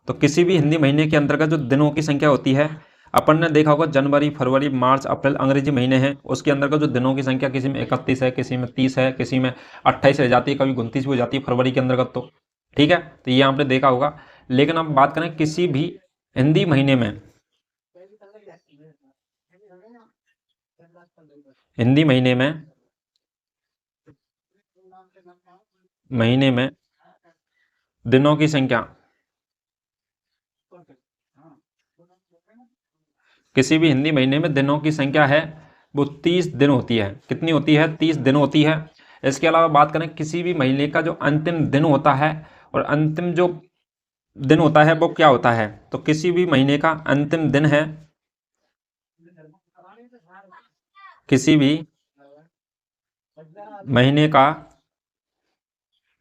तो किसी भी हिंदी महीने के अंतर्गत जो दिनों की संख्या होती है, अपन ने देखा होगा जनवरी, फरवरी, मार्च, अप्रैल अंग्रेजी महीने हैं, उसके अंतर्गत जो दिनों की संख्या किसी में 31 है, किसी में 30 है, किसी में 28 रह जाती है, कभी 29 भी हो जाती है फरवरी के अंतर्गत, तो ठीक है। तो ये आपने देखा होगा। लेकिन अब बात करें किसी भी हिंदी महीने में, हिंदी महीने में दिनों की संख्या, किसी भी हिंदी महीने में दिनों की संख्या है वो 30 दिन होती है। कितनी होती है, 30 दिन होती है। इसके अलावा बात करें किसी भी महीने का जो अंतिम दिन होता है, और अंतिम जो दिन होता है वो क्या होता है, तो किसी भी महीने का अंतिम दिन है, किसी भी महीने का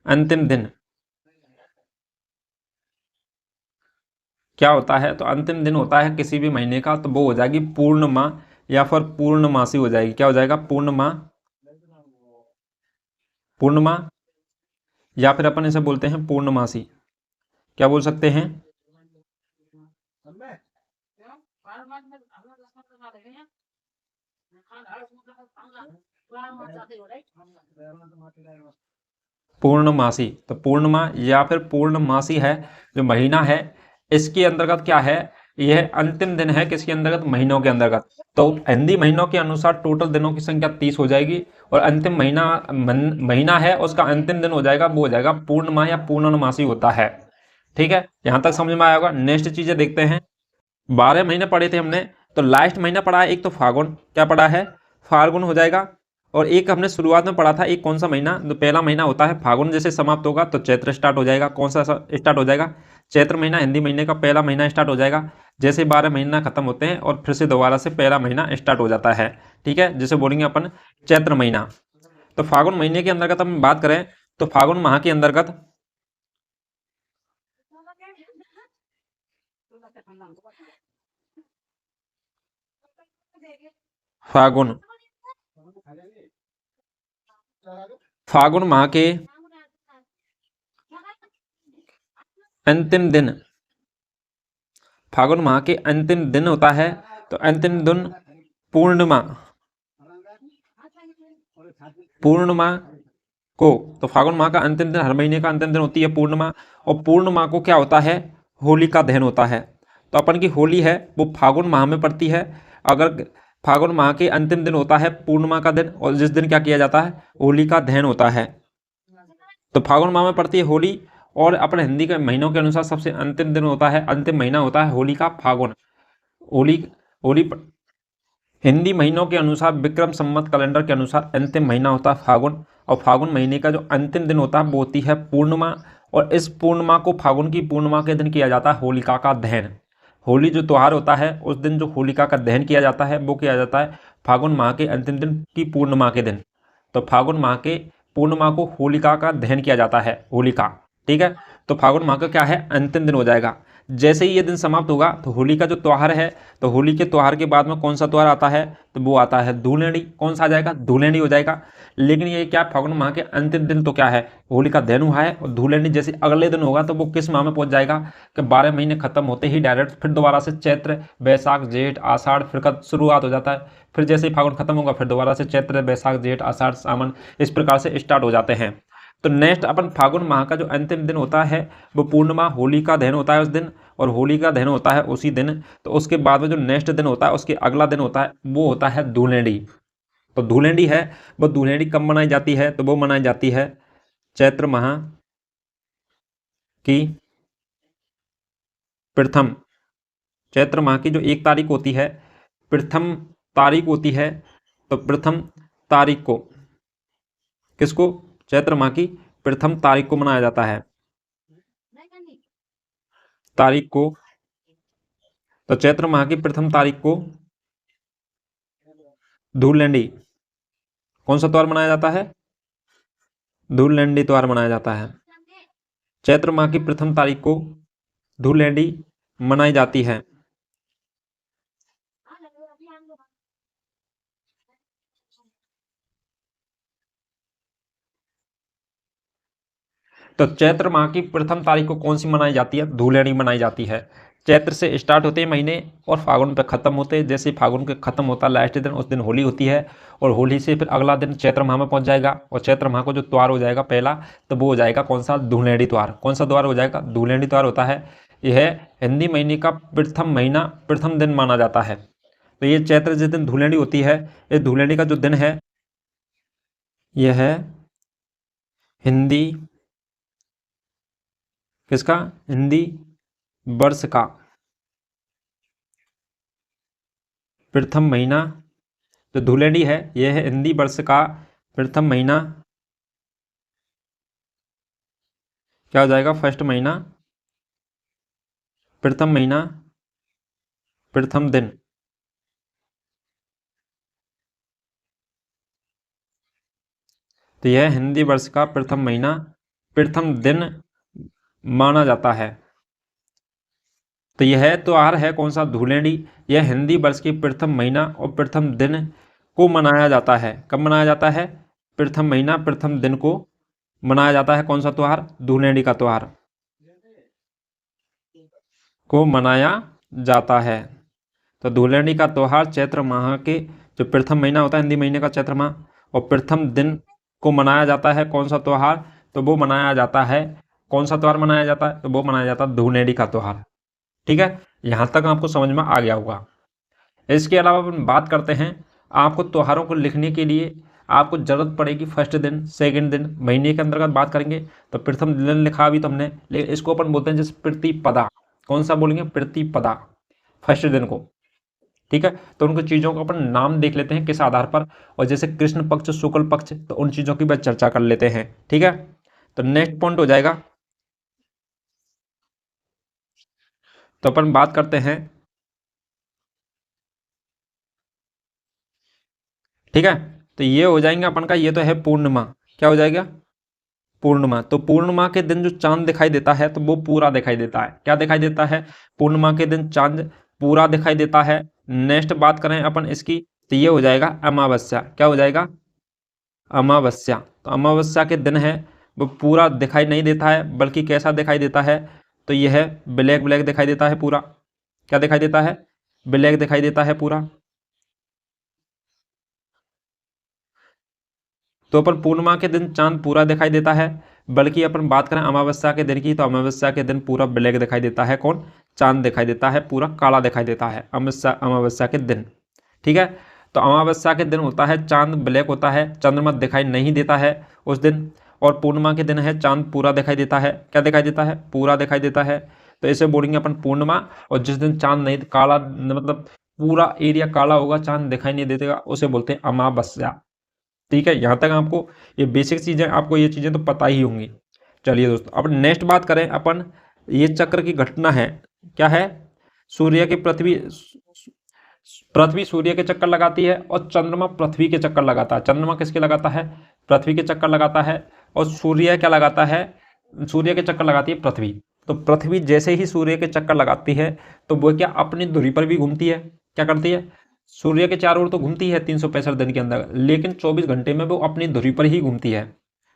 अंतिम दिन क्या होता है, तो अंतिम दिन होता है किसी भी महीने का, तो वो हो जाएगी पूर्णिमा या फिर पूर्णमासी हो जाएगी। क्या हो जाएगा, पूर्णिमा, पूर्णिमा, या फिर अपन इसे बोलते हैं पूर्णमासी, क्या बोल सकते हैं, पूर्णमासी। तो पूर्णिमा या फिर पूर्णमासी है जो महीना है, इसके अंतर्गत क्या है, यह अंतिम दिन है किसके अंतर्गत, महीनों के अंतर्गत। तो हिंदी महीनों के अनुसार टोटल दिनों की संख्या 30 हो जाएगी, और अंतिम महीना है उसका अंतिम दिन हो जाएगा, वो हो जाएगा पूर्णिमा या पूर्णमासी होता है, ठीक है। यहां तक समझ में आया होगा। नेक्स्ट चीजें देखते हैं। 12 महीने पढ़े थे हमने, तो लास्ट महीना पढ़ा है एक तो फागुन, क्या पढ़ा है, फाल्गुन हो जाएगा। और एक हमने शुरुआत में पढ़ा था एक कौन सा महीना, तो पहला महीना होता है फागुन, जैसे समाप्त होगा तो चैत्र स्टार्ट हो जाएगा। कौन सा स्टार्ट हो जाएगा, चैत्र महीना हिंदी महीने का पहला महीना स्टार्ट हो जाएगा। जैसे 12 महीना खत्म होते हैं और फिर से दोबारा से पहला महीना स्टार्ट हो जाता है, ठीक है, जिसे बोलेंगे अपन चैत्र महीना। तो फागुन महीने के अंतर्गत हम बात करें तो फागुन माह के अंतर्गत फागुन, फागुन माह के अंतिम दिन, फागुन माह के अंतिम दिन होता है, तो अंतिम दिन पूर्णिमा, पूर्णिमा को, तो फागुन माह का अंतिम दिन, हर महीने का अंतिम दिन होती है पूर्णिमा। और पूर्णिमा को क्या होता है, होली का दहन होता है। तो अपन की होली है वो फागुन माह में पड़ती है। अगर फागुन माह के अंतिम दिन होता है पूर्णिमा का दिन, और जिस दिन क्या किया जाता है, होली का दहन होता है। तो फागुन माह में पड़ती है होली, और अपने हिंदी के महीनों के अनुसार सबसे अंतिम दिन होता है, अंतिम महीना होता है होली का, फागुन। होली, होली हिंदी महीनों के अनुसार विक्रम संवत कैलेंडर के अनुसार अंतिम महीना होता है फागुन। और फागुन महीने का जो अंतिम दिन होता है वो होती है पूर्णिमा। और इस पूर्णिमा को, फागुन की पूर्णिमा के दिन किया जाता है होलिका का दहन। होली जो त्यौहार होता है उस दिन जो होलिका का दहन किया जाता है वो किया जाता है फागुन माह के अंतिम दिन की पूर्णिमा के दिन। तो फागुन माह के पूर्णिमा को होलिका का दहन किया जाता है, होलिका, ठीक है। तो फागुन माह का क्या है, अंतिम दिन हो जाएगा। जैसे ही ये दिन समाप्त होगा तो होली का जो त्यौहार है, तो होली के त्यौहार के बाद में कौन सा त्यौहार आता है, तो वो आता है धूलेंडी। कौन सा आ जाएगा, धूलेंडी हो जाएगा। लेकिन ये क्या, फागुन माह के अंतिम दिन तो क्या है, होली का दहन हुआ है, और धूलेंडी जैसे अगले दिन होगा तो वो किस माह में पहुंच जाएगा कि 12 महीने खत्म होते ही डायरेक्ट फिर दोबारा से चैत्र वैशाख जेठ आषाढ़ फिर का शुरुआत हो जाता है। फिर जैसे ही फागुन खत्म होगा फिर दोबारा से चैत्र वैशाख जेठ आषाढ़ सावन इस प्रकार से स्टार्ट हो जाते हैं। तो नेक्स्ट अपन फागुन माह का जो अंतिम दिन होता है वो पूर्णिमा, होली का दहन होता है उस दिन, और होली का दहन होता है उसी दिन। तो उसके बाद में जो नेक्स्ट दिन होता है उसके अगला दिन होता है वो होता है धूलेंडी। तो धूलेंडी है वो धूलेंडी कब मनाई जाती है, तो वो मनाई जाती है चैत्र माह की प्रथम, चैत्र माह की जो 1 तारीख होती है, प्रथम तारीख होती है, तो प्रथम तारीख को किसको, चैत्र माह की प्रथम तारीख को मनाया जाता है, तारीख को। तो चैत्र माह की प्रथम तारीख को धूलेंडी, कौन सा त्योहार मनाया जाता है, धूलेंडी त्योहार मनाया जाता है। चैत्र माह की प्रथम तारीख को धूलेंडी मनाई जाती है। तो चैत्र माह की प्रथम तारीख को कौन सी मनाई जाती है, धूलेंडी मनाई जाती है। चैत्र से स्टार्ट होते हैं महीने और फागुन पे खत्म होते हैं। जैसे फागुन के खत्म होता है लास्ट दिन, उस दिन होली होती है, और होली से फिर अगला दिन चैत्र माह में पहुंच जाएगा, और चैत्र माह को जो त्योहार हो जाएगा पहला, तो वो हो जाएगा कौन सा, धूलेंडी त्योहार। कौन सा त्योहार हो जाएगा, धूलेंडी त्योहार होता है। यह हिंदी महीने का प्रथम महीना प्रथम दिन माना जाता है। तो ये चैत्र जिस दिन धूलेंडी होती है, ये धूलेंडी का जो दिन है यह है हिंदी, किसका, हिंदी वर्ष का प्रथम महीना। जो धूलेंडी है यह है हिंदी वर्ष का प्रथम महीना, क्या हो जाएगा, फर्स्ट महीना, प्रथम महीना, प्रथम दिन। तो यह हिंदी वर्ष का प्रथम महीना प्रथम दिन माना जाता है। तो यह त्योहार है कौन सा, धूलेंडी। यह हिंदी वर्ष के प्रथम महीना और प्रथम दिन को मनाया जाता है। कब मनाया जाता है, प्रथम महीना प्रथम दिन को मनाया जाता है। कौन सा त्योहार, धूलेंडी का त्योहार को मनाया जाता है। तो धूलेंडी का त्योहार चैत्र माह के जो प्रथम महीना होता है हिंदी महीने का चैत्र माह, और प्रथम दिन को मनाया जाता है। कौन सा त्योहार, तो वो मनाया जाता है, कौन सा त्योहार मनाया जाता है, तो वो मनाया जाता है धूलेंडी का त्योहार। ठीक है, यहाँ तक आपको समझ में आ गया होगा। इसके अलावा अपन बात करते हैं, आपको त्योहारों को लिखने के लिए आपको जरूरत पड़ेगी फर्स्ट दिन सेकंड दिन, महीने के अंतर्गत बात करेंगे तो प्रथम दिन लिखा अभी तुमने, लेकिन इसको अपन बोलते हैं जैसे प्रतिपदा। कौन सा बोलेंगे, प्रतिपदा, फर्स्ट दिन को। ठीक है, तो उनको चीज़ों को अपन नाम देख लेते हैं किस आधार पर, और जैसे कृष्ण पक्ष शुक्ल पक्ष, तो उन चीज़ों की भी चर्चा कर लेते हैं। ठीक है, तो नेक्स्ट पॉइंट हो जाएगा, तो अपन बात करते हैं। ठीक है, तो ये हो जाएंगे अपन का, ये तो है पूर्णिमा, क्या हो जाएगा, पूर्णिमा। तो पूर्णिमा के दिन जो चांद दिखाई देता है तो वो पूरा दिखाई देता है। क्या दिखाई देता है, पूर्णिमा के दिन चांद पूरा दिखाई देता है। नेक्स्ट बात करें अपन इसकी, तो ये हो जाएगा अमावस्या। क्या हो जाएगा, अमावस्या। तो अमावस्या के दिन है वो पूरा दिखाई नहीं देता है, बल्कि कैसा दिखाई देता है, तो यह है ब्लैक ब्लैक दिखाई देता है पूरा। क्या दिखाई देता है, ब्लैक दिखाई देता है पूरा। तो अपन पूर्णिमा के दिन चांद पूरा दिखाई देता है, बल्कि अपन बात करें अमावस्या के दिन की, तो अमावस्या के दिन पूरा ब्लैक दिखाई देता है। कौन, चांद दिखाई देता है पूरा काला दिखाई देता है अमावस्या के दिन। ठीक है, तो अमावस्या के दिन होता है चांद ब्लैक होता है, चंद्रमा दिखाई नहीं देता है उस दिन। और पूर्णिमा के दिन है चांद पूरा दिखाई देता है। क्या दिखाई देता है, पूरा दिखाई देता है। तो इसे बोलेंगे अपन पूर्णिमा। और जिस दिन चांद नहीं, काला मतलब पूरा एरिया काला होगा, चांद दिखाई नहीं देगा, उसे बोलते हैं अमावस्या। ठीक है, यहाँ तक आपको ये बेसिक चीज़ें, आपको ये चीज़ें तो पता ही होंगी। चलिए दोस्तों, अब नेक्स्ट बात करें अपन, ये चक्र की घटना है, क्या है, सूर्य की पृथ्वी सूर्य के चक्कर लगाती है, और चंद्रमा पृथ्वी के चक्कर लगाता है। चंद्रमा किसके लगाता है, पृथ्वी के चक्कर लगाता है, और सूर्य क्या लगाता है, सूर्य के चक्कर लगाती है पृथ्वी। तो पृथ्वी जैसे ही सूर्य के चक्कर लगाती है तो वो क्या अपनी धुरी पर भी घूमती है, क्या करती है, सूर्य के चारों ओर तो घूमती है 365 दिन के अंदर, लेकिन 24 घंटे में वो अपनी धुरी पर ही घूमती है।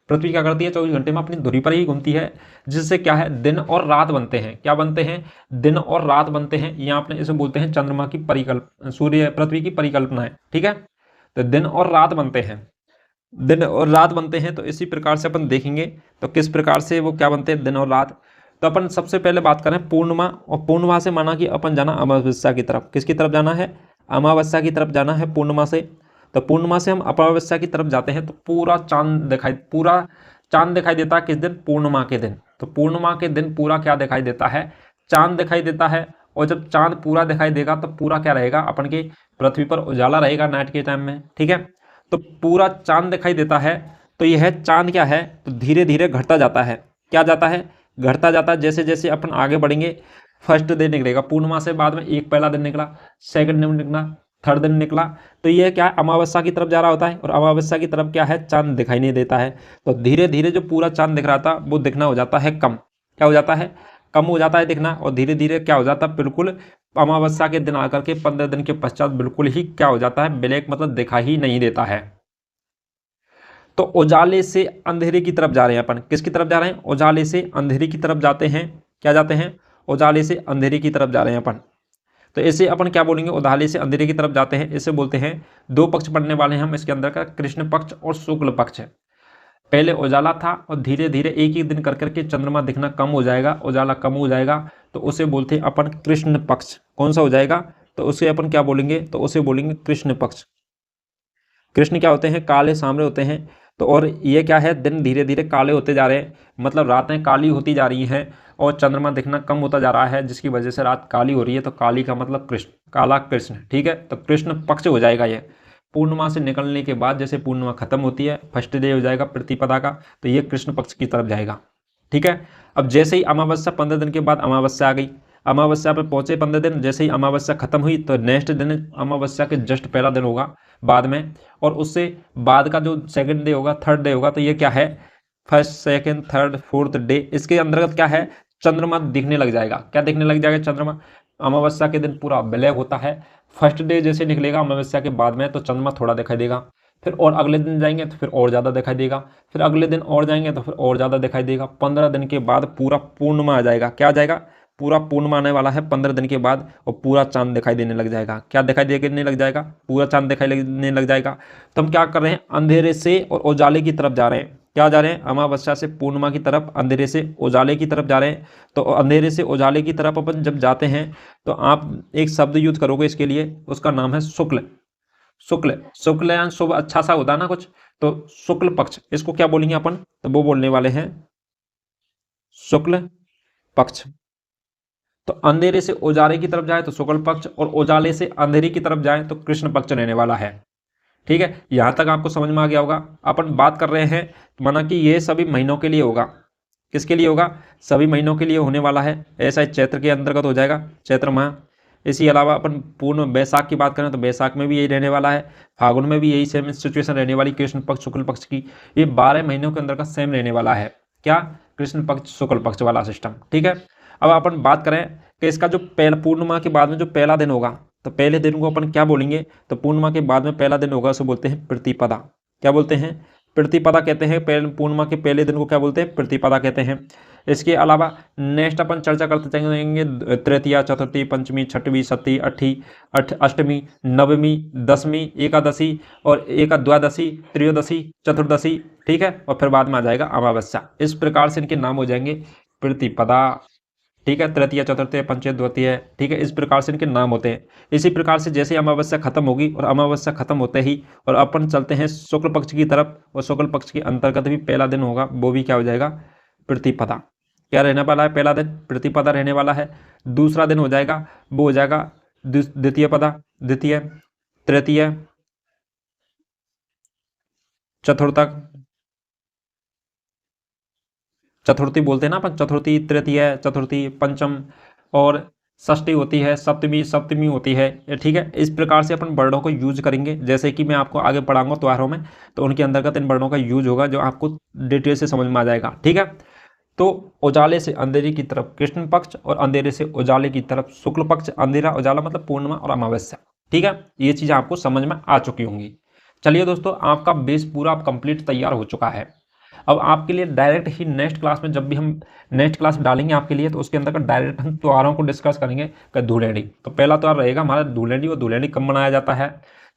पृथ्वी क्या करती है, 24 घंटे में अपनी धुरी पर ही घूमती है, जिससे क्या है, दिन और रात बनते हैं। क्या बनते हैं, दिन और रात बनते हैं। यहाँ अपने इसे बोलते हैं चंद्रमा की परिकल्पना, सूर्य पृथ्वी की परिकल्पना है, ठीक है। तो दिन और रात बनते हैं, दिन और रात बनते हैं। तो इसी प्रकार से अपन देखेंगे तो किस प्रकार से वो क्या बनते हैं, दिन और रात। तो अपन सबसे पहले बात करें पूर्णिमा, और पूर्णिमा से माना कि अपन जाना अमावस्या की तरफ। किसकी तरफ जाना है, अमावस्या की तरफ जाना है पूर्णिमा से। तो पूर्णिमा से हम अमावस्या की तरफ जाते हैं तो पूरा चांद दिखाई देता है। किस दिन, पूर्णिमा के दिन। तो पूर्णिमा के दिन पूरा क्या दिखाई देता है, चांद दिखाई देता है। और जब चांद पूरा दिखाई देगा तो पूरा क्या रहेगा, अपन की पृथ्वी पर उजाला रहेगा नाइट के टाइम में, ठीक है। तो पूरा चांद दिखाई देता है। तो यह चांद क्या है, तो धीरे धीरे घटता जाता है। क्या जाता है, घटता जाता है। जैसे जैसे अपन आगे बढ़ेंगे, फर्स्ट दिन निकलेगा पूर्णिमा से, बाद में एक पहला दिन निकला, सेकंड दिन निकला, थर्ड दिन निकला। तो यह क्या है, अमावस्या की तरफ जा रहा होता है, और अमावस्या की तरफ क्या है, चांद दिखाई नहीं देता है। तो धीरे धीरे जो पूरा चांद दिख रहा था वो दिखना हो जाता है कम। क्या हो जाता है, कम हो जाता है दिखना। और धीरे धीरे क्या हो जाता है, बिल्कुल अमावस्या के दिन आकर के 15 दिन के पश्चात बिल्कुल ही क्या हो जाता है, ब्लैक, मतलब दिखाई ही नहीं देता है। तो उजाले से अंधेरे की तरफ जा रहे हैं अपन। किसकी तरफ जा रहे हैं, उजाले से अंधेरे की तरफ जाते हैं। क्या जाते हैं, उजाले से अंधेरे की तरफ जा रहे हैं अपन। तो इसे अपन क्या बोलेंगे, उजाले से अंधेरे की तरफ जाते हैं। इसे बोलते हैं, दो पक्ष पढ़ने वाले हैं हम इसके अंदर का, कृष्ण पक्ष और शुक्ल पक्ष। पहले उजाला था और धीरे धीरे एक एक दिन कर करके चंद्रमा दिखना कम हो जाएगा, उजाला कम हो जाएगा, तो उसे बोलते हैं अपन कृष्ण पक्ष। कौन सा हो जाएगा, तो उसे अपन क्या बोलेंगे, तो उसे बोलेंगे कृष्ण पक्ष। कृष्ण क्या होते हैं, काले सांवरे होते हैं। तो और ये क्या है, दिन धीरे धीरे काले होते जा रहे हैं, मतलब रातें काली होती जा रही हैं और चंद्रमा दिखना कम होता जा रहा है, जिसकी वजह से रात काली हो रही है। तो काली का मतलब कृष्ण, काला कृष्ण, ठीक है। तो कृष्ण पक्ष हो जाएगा ये। पूर्णिमा से निकलने के बाद जैसे पूर्णिमा खत्म होती है, फर्स्ट डे हो जाएगा प्रतिपदा का, तो ये कृष्ण पक्ष की तरफ जाएगा, ठीक है। अब जैसे ही अमावस्या 15 दिन के बाद अमावस्या आ गई, अमावस्या पे पहुंचे 15 दिन, जैसे ही अमावस्या खत्म हुई तो नेक्स्ट दिन अमावस्या के जस्ट पहला दिन होगा बाद में, और उससे बाद का जो सेकंड डे होगा, थर्ड डे होगा। तो ये क्या है, first second third fourth day, इसके अंतर्गत क्या है, चंद्रमा दिखने लग जाएगा। क्या दिखने लग जाएगा, चंद्रमा। अमावस्या के दिन पूरा ब्लैक होता है। फर्स्ट डे जैसे निकलेगा अमावस्या के बाद में तो चंद्रमा थोड़ा दिखाई देगा, फिर और अगले दिन जाएंगे तो फिर और ज़्यादा दिखाई देगा, फिर अगले दिन और जाएंगे तो फिर और ज़्यादा दिखाई देगा। 15 दिन के बाद पूरा पूर्णिमा आ जाएगा। क्या आ जाएगा, पूरा पूर्णिमा आने वाला है 15 दिन के बाद, और पूरा चांद दिखाई देने लग जाएगा। क्या दिखाई देने लग जाएगा, पूरा चांद दिखाई देने लग जाएगा। तो हम क्या कर रहे हैं, अंधेरे से और उजाले की तरफ जा रहे हैं। क्या जा रहे हैं, अमावस्या से पूर्णिमा की तरफ, अंधेरे से उजाले की तरफ जा रहे हैं। तो अंधेरे से उजाले की तरफ अपन जब जाते हैं तो आप एक शब्द यूज करोगे इसके लिए, उसका नाम है शुक्ल। शुक्ल, शुक्ल यानी शुभ, अच्छा सा होता है ना कुछ, तो शुक्ल पक्ष, इसको क्या बोलेंगे अपन, तो वो बोलने वाले हैं शुक्ल पक्ष। तो अंधेरे से उजाले की तरफ जाए तो शुक्ल पक्ष, और उजाले से अंधेरे की तरफ जाए तो कृष्ण पक्ष रहने वाला है, ठीक है। यहां तक आपको समझ में आ गया होगा। अपन बात कर रहे हैं, माना कि ये सभी महीनों के लिए होगा। किसके लिए होगा, सभी महीनों के लिए होने वाला है। ऐसा ही चैत्र के अंतर्गत हो जाएगा, चैत्र माह। इसी अलावा अपन पूर्ण वैशाख की बात करें तो वैशाख में भी यही रहने वाला है, फागुन में भी यही सेम सिचुएशन रहने वाली, कृष्ण पक्ष शुक्ल पक्ष की। ये 12 महीनों के अंदर का सेम रहने वाला है। क्या, कृष्ण पक्ष शुक्ल पक्ष वाला सिस्टम, ठीक है। अब अपन बात करें कि इसका जो पहला पूर्णिमा के बाद में जो पहला दिन होगा, तो पहले दिन को अपन क्या बोलेंगे, तो पूर्णिमा के बाद में पहला दिन होगा उसे बोलते हैं प्रतिपदा। क्या बोलते हैं, प्रतिपदा कहते हैं। पूर्णिमा के पहले दिन को क्या बोलते हैं, प्रतिपदा कहते हैं। इसके अलावा नेक्स्ट अपन चर्चा करते जाएंगे तृतीया, चतुर्थी, पंचमी, छठवीं, सप्तमी, अष्टमी, नवमी, दसवीं, एकादशी और द्वादशी, त्रयोदशी, चतुर्दशी, ठीक है। और फिर बाद में आ जाएगा अमावस्या। इस प्रकार से इनके नाम हो जाएंगे प्रतिपदा, ठीक है। तृतीय, चतुर्थी, पंचमी, द्वितीय, ठीक है। इस प्रकार से इनके नाम होते हैं। इसी प्रकार से जैसे अमावस्या खत्म होगी और अमावस्या खत्म होते ही और अपन चलते हैं शुक्ल पक्ष की तरफ, और शुक्ल पक्ष के अंतर्गत भी पहला दिन होगा, वो भी क्या हो जाएगा, प्रतिपदा। क्या रहने वाला है, पहला दिन प्रतिपदा रहने वाला है। दूसरा दिन हो जाएगा, वो हो जाएगा द्वितीय पदा, द्वितीय, तृतीय, चतुर्थी बोलते हैं ना अपन, चतुर्थी, तृतीय, चतुर्थी, पंचम, और षष्ठी होती है, सप्तमी होती है, ठीक है। इस प्रकार से अपन वर्णों को यूज करेंगे, जैसे कि मैं आपको आगे पढ़ाऊंगा त्योहारों में, तो उनके अंतर्गत इन वर्णों का यूज होगा, जो आपको डिटेल से समझ में आ जाएगा, ठीक है। तो उजाले से अंधेरे की तरफ कृष्ण पक्ष और अंधेरे से उजाले की तरफ शुक्ल पक्ष। अंधेरा उजाला मतलब पूर्णिमा और अमावस्या। ठीक है, ये चीज़ें आपको समझ में आ चुकी होंगी। चलिए दोस्तों, आपका बेस पूरा कंप्लीट तैयार हो चुका है। अब आपके लिए डायरेक्ट ही नेक्स्ट क्लास में, जब भी हम नेक्स्ट क्लास डालेंगे आपके लिए, तो उसके अंदर का डायरेक्ट हम त्योहारों को डिस्कस करेंगे कि धूलेंडी। तो पहला त्योहार रहेगा हमारा धूलेंडी। और धूलेंडी कब मनाया जाता है?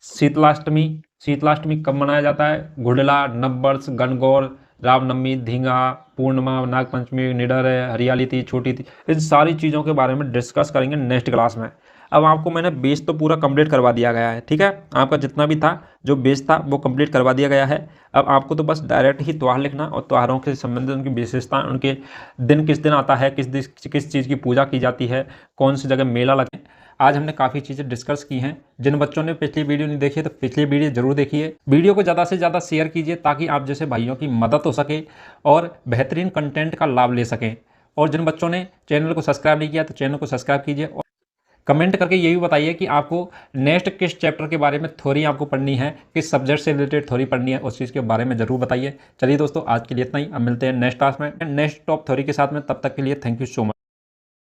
शीतलाष्टमी। शीतलाष्टमी कब मनाया जाता है? गुडला, नववर्ष, गणगौर, रामनवमी, धींगा, पूर्णिमा, नागपंचमी, निडर, हरियाली तीज, छोटी तीज, इन सारी चीज़ों के बारे में डिस्कस करेंगे नेक्स्ट क्लास में। अब आपको मैंने बेस तो पूरा कंप्लीट करवा दिया गया है। ठीक है, आपका जितना भी था जो बेस था वो कंप्लीट करवा दिया गया है। अब आपको तो बस डायरेक्ट ही त्यौहार लिखना और त्योहारों के संबंधित उनकी विशेषता, उनके दिन किस दिन आता है, किस चीज़ की पूजा की जाती है, कौन सी जगह मेला लगे। आज हमने काफ़ी चीज़ें डिस्कस की हैं। जिन बच्चों ने पिछली वीडियो नहीं देखी तो पिछली वीडियो जरूर देखिए। वीडियो को ज़्यादा से ज़्यादा शेयर कीजिए ताकि आप जैसे भाइयों की मदद हो सके और बेहतरीन कंटेंट का लाभ ले सकें। और जिन बच्चों ने चैनल को सब्सक्राइब नहीं किया तो चैनल को सब्सक्राइब कीजिए और कमेंट करके ये भी बताइए कि आपको नेक्स्ट किस चैप्टर के बारे में थ्योरी आपको पढ़नी है, किस सब्जेक्ट से रिलेटेड थ्योरी पढ़नी है, उस चीज़ के बारे में जरूर बताइए। चलिए दोस्तों, आज के लिए इतना ही। अब मिलते हैं नेक्स्ट क्लास में नेक्स्ट टॉप थ्योरी के साथ में। तब तक के लिए थैंक यू सो मच।